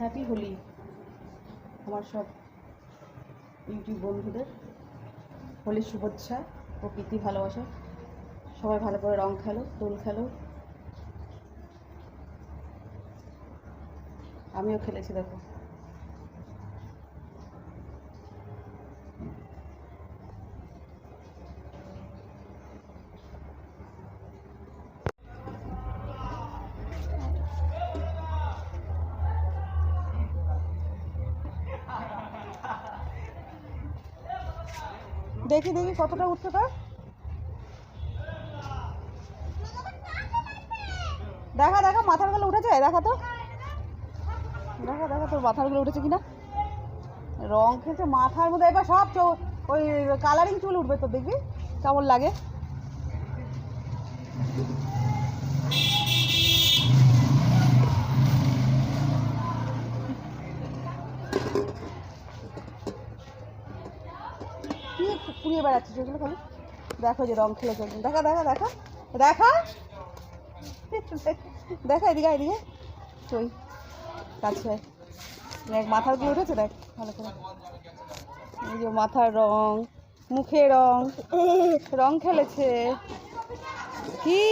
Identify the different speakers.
Speaker 1: Happy Holi আমার সব YouTube বন্ধুদের। হোলির শুভেচ্ছা, প্রকৃতি ভালোবাসা। সবাই ভালো করে রং খেলো, দোল খেলো। আমিও খেলেছি, দেখো। দেখি দেখি কতটা উঠছে তার। দেখা দেখা মাথার গুলো উঠেছে, দেখা তো, দেখা দেখা তোর মাথার গুলো উঠেছে কিনা। রং খেলছে মাথার মধ্যে, এবার সব ওই কালারিং চুল উঠবে তো, দেখবি কেমন লাগে। কি পুড়িয়ে বেড়াচ্ছে সেগুলো খালি। দেখো যে রং খেলেছে, দেখা দেখা দেখা দেখা দেখা, এদিকে এদিকে তুই কাছে দেখ, মাথার গুলো উঠেছে, দেখ ভালো করে। এই যে মাথার রং, মুখে রং, রং খেলেছে কি।